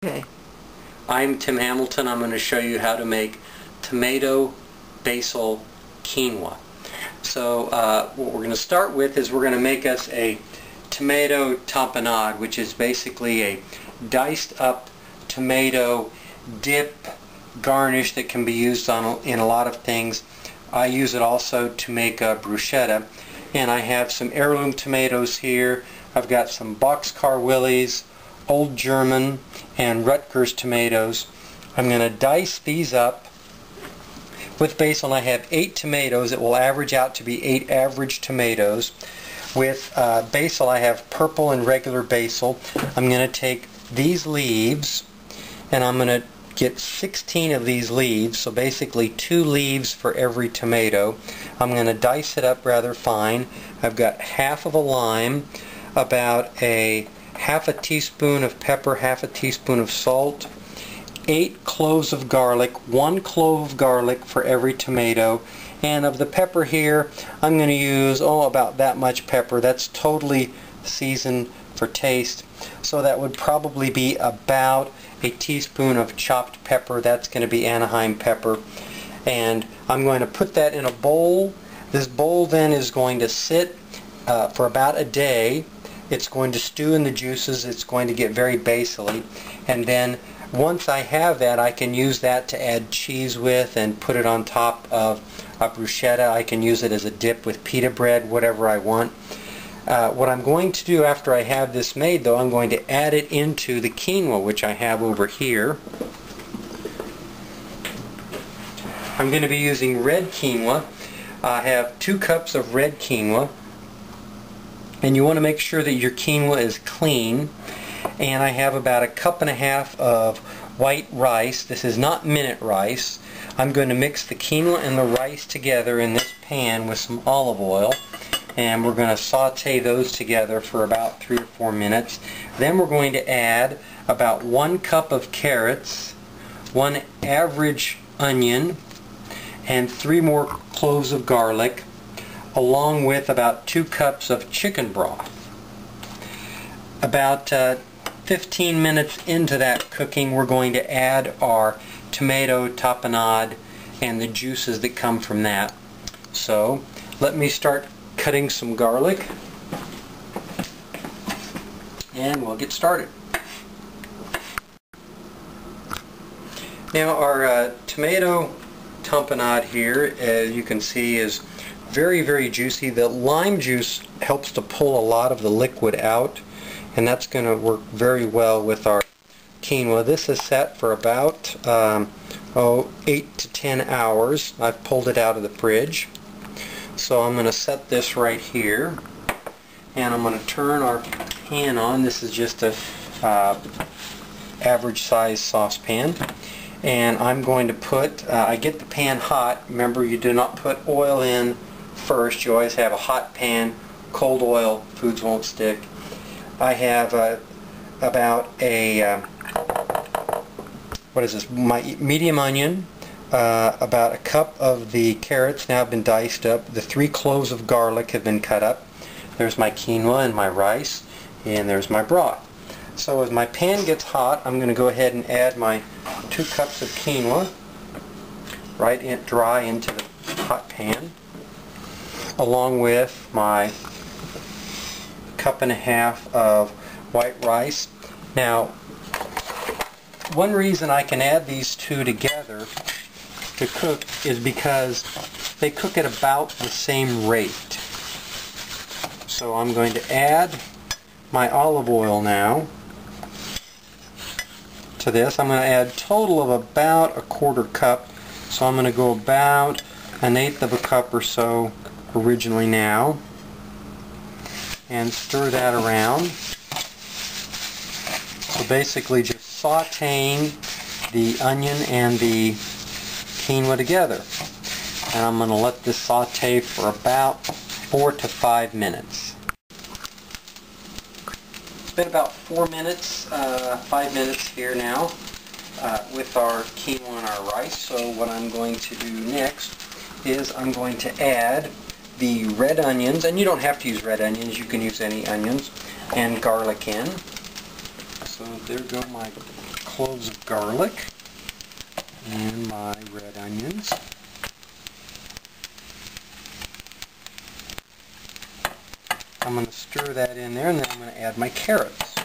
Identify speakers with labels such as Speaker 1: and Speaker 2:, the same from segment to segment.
Speaker 1: Okay.
Speaker 2: I'm Tim Hamilton. I'm going to show you how to make tomato basil quinoa. So what we're going to start with is we're going to make us a tomato tapenade, which is basically a diced up tomato dip garnish that can be used in a lot of things. I use it also to make a bruschetta, and I have some heirloom tomatoes here. I've got some Boxcar Willies, Old German, and Rutgers tomatoes. I'm going to dice these up with basil. I have 8 tomatoes. It will average out to be 8 average tomatoes. With basil, I have purple and regular basil. I'm going to take these leaves and I'm going to get 16 of these leaves, so basically 2 leaves for every tomato. I'm going to dice it up rather fine. I've got half of a lime, about half a teaspoon of pepper, half a teaspoon of salt, 8 cloves of garlic, 1 clove of garlic for every tomato, and of the pepper here I'm going to use about that much pepper. That's totally seasoned for taste, so that would probably be about a teaspoon of chopped pepper. That's going to be Anaheim pepper, and I'm going to put that in a bowl. This bowl then is going to sit for about a day. It's going to stew in the juices. It's going to get very basil-y, and then once I have that, I can use that to add cheese with and put it on top of a bruschetta. I can use it as a dip with pita bread, whatever I want. What I'm going to do after I have this made, though, I'm going to add it into the quinoa, which I have over here. I'm going to be using red quinoa. I have 2 cups of red quinoa, and you want to make sure that your quinoa is clean. And I have about 1.5 cups of white rice. This is not minute rice. I'm going to mix the quinoa and the rice together in this pan with some olive oil, and we're going to saute those together for about 3 or 4 minutes. Then we're going to add about 1 cup of carrots, 1 average onion, and 3 more cloves of garlic, along with about 2 cups of chicken broth. About 15 minutes into that cooking, we're going to add our tomato tapenade and the juices that come from that. So let me start cutting some garlic, and we'll get started. Now our tomato tapenade here, as you can see, is very, very juicy. The lime juice helps to pull a lot of the liquid out, and that's going to work very well with our quinoa. This is set for about 8 to 10 hours. I've pulled it out of the fridge. So I'm going to set this right here, and I'm going to turn our pan on. This is just a average size saucepan, and I'm going to put, I get the pan hot. Remember, you do not put oil in first. You always have a hot pan. Cold oil, foods won't stick. I have about what is this, my medium onion, about 1 cup of the carrots now have been diced up, the 3 cloves of garlic have been cut up, there's my quinoa and my rice, and there's my broth. So as my pan gets hot, I'm going to go ahead and add my 2 cups of quinoa dry into the hot pan, along with my 1.5 cups of white rice. Now, one reason I can add these 2 together to cook is because they cook at about the same rate. So I'm going to add my olive oil now to this. I'm going to add a total of about 1/4 cup. So I'm going to go about 1/8 cup or so originally now, and stir that around. So basically just sauteing the onion and the quinoa together. And I'm going to let this saute for about 4 to 5 minutes. It's been about 4 minutes, 5 minutes here now with our quinoa and our rice. So what I'm going to do next is I'm going to add the red onions, and you don't have to use red onions, you can use any onions, and garlic in. So there go my cloves of garlic and my red onions. I'm going to stir that in there, and then I'm going to add my carrots.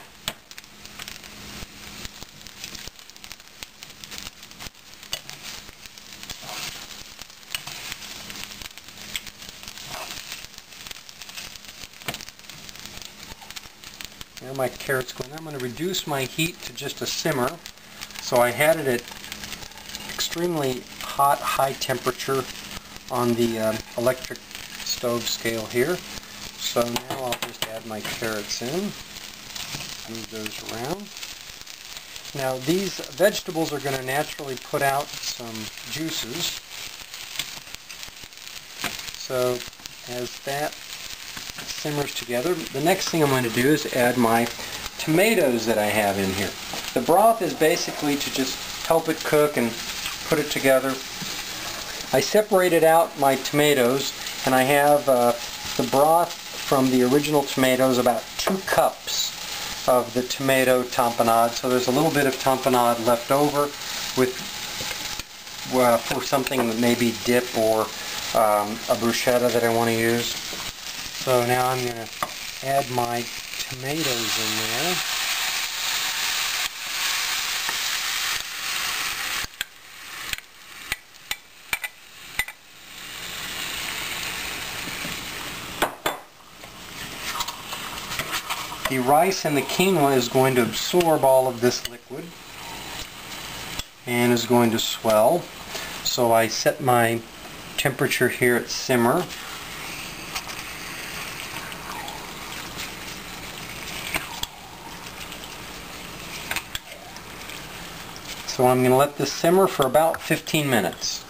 Speaker 2: Now my carrots go in there. I'm going to reduce my heat to just a simmer. So I had it at extremely hot, high temperature on the electric stove scale here. So now I'll just add my carrots in, move those around. Now these vegetables are going to naturally put out some juices. So as that simmers together, the next thing I'm going to do is add my tomatoes that I have in here. The broth is basically to just help it cook and put it together. I separated out my tomatoes, and I have the broth from the original tomatoes, about 2 cups of the tomato tamponade. So there's a little bit of tamponade left over with for something that maybe dip or a bruschetta that I want to use. So now I'm going to add my tomatoes in there. The rice and the quinoa is going to absorb all of this liquid and is going to swell. So I set my temperature here at simmer. So I'm going to let this simmer for about 15 minutes.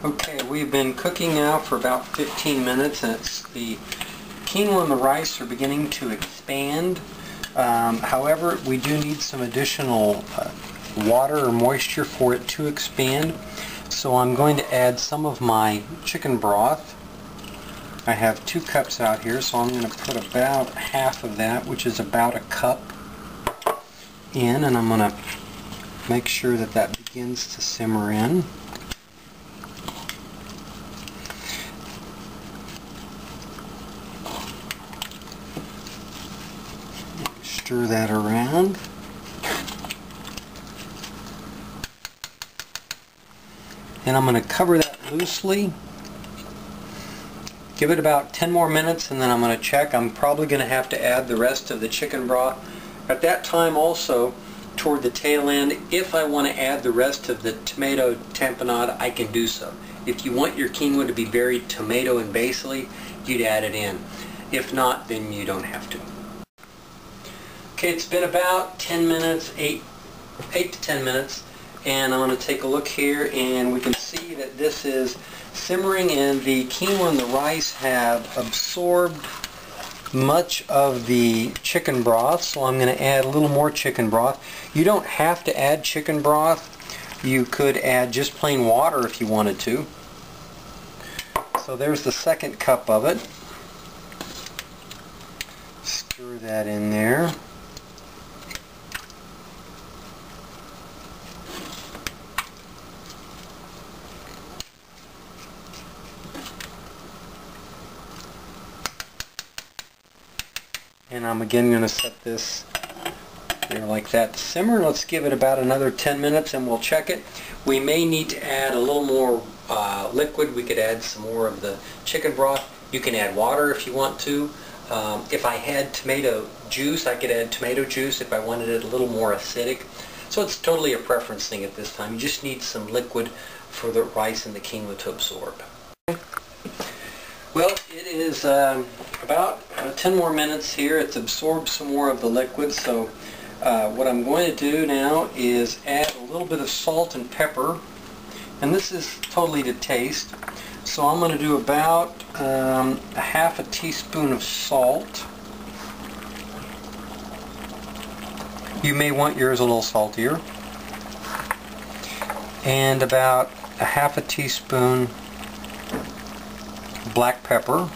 Speaker 2: Okay, we've been cooking now for about 15 minutes, and the quinoa and the rice are beginning to expand. However, we do need some additional water or moisture for it to expand. So I'm going to add some of my chicken broth. I have 2 cups out here, so I'm going to put about half of that, which is about a cup, in, and I'm going to make sure that that begins to simmer in. Stir that around. And I'm going to cover that loosely. Give it about 10 more minutes, and then I'm going to check. I'm probably going to have to add the rest of the chicken broth. At that time also, toward the tail end, if I want to add the rest of the tomato tamponade, I can do so. If you want your quinoa to be very tomato and basil-y, you'd add it in. If not, then you don't have to. Okay, it's been about 10 minutes, 8 to 10 minutes, and I'm going to take a look here, and we can see that this is simmering, and the quinoa and the rice have absorbed much of the chicken broth, so I'm going to add a little more chicken broth. You don't have to add chicken broth. You could add just plain water if you wanted to. So there's the 2nd cup of it. Stir that in there. And I'm again going to set this there like that to simmer. Let's give it about another 10 minutes and we'll check it. We may need to add a little more liquid. We could add some more of the chicken broth. You can add water if you want to. If I had tomato juice, I could add tomato juice if I wanted it a little more acidic. So it's totally a preference thing at this time. You just need some liquid for the rice and the quinoa to absorb. Well, it is about 10 more minutes here. It's absorbed some more of the liquid, so what I'm going to do now is add a little bit of salt and pepper, and this is totally to taste. So I'm going to do about a half a teaspoon of salt. You may want yours a little saltier. And about a half a teaspoon black pepper.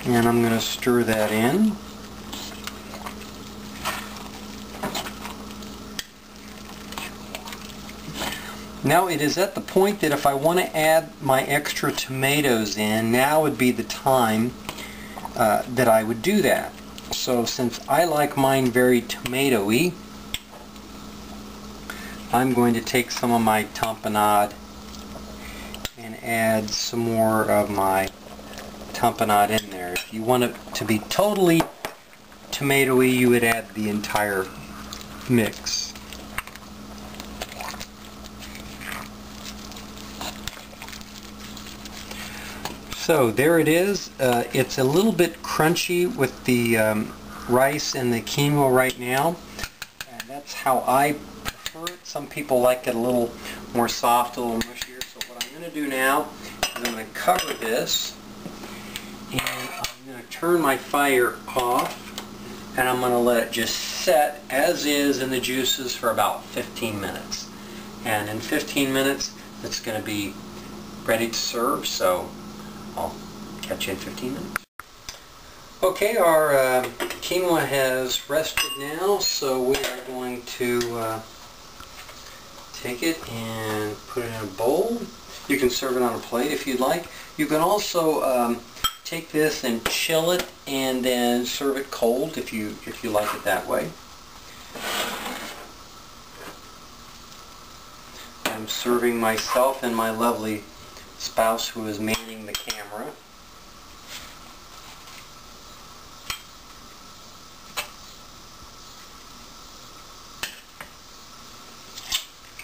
Speaker 2: And I'm going to stir that in. Now it is at the point that if I want to add my extra tomatoes in, now would be the time that I would do that. So since I like mine very tomatoey, I'm going to take some of my tapenade and add some more of my tapenade in there. If you want it to be totally tomatoey, you would add the entire mix. So there it is. It's a little bit crunchy with the rice and the quinoa right now. And that's how I prefer it. Some people like it a little more soft, a little mushier. So what I'm going to do now is I'm going to cover this, and I'm going to turn my fire off, and I'm going to let it just set as is in the juices for about 15 minutes. And in 15 minutes it's going to be ready to serve. So I'll catch you in 15 minutes. Okay, our quinoa has rested now, so we are going to take it and put it in a bowl. You can serve it on a plate if you'd like. You can also take this and chill it and then serve it cold if you like it that way. I'm serving myself and my lovely spouse who is manning the camera.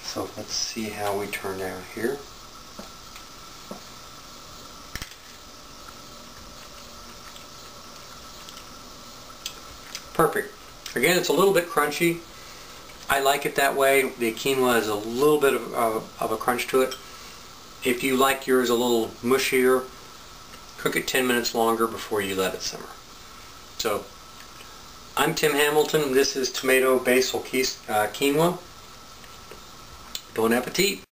Speaker 2: So let's see how we turned out here. Perfect. Again, it's a little bit crunchy. I like it that way. The quinoa has a little bit of a crunch to it. If you like yours a little mushier, cook it 10 minutes longer before you let it simmer. So, I'm Tim Hamilton. This is tomato basil quinoa. Bon appetit!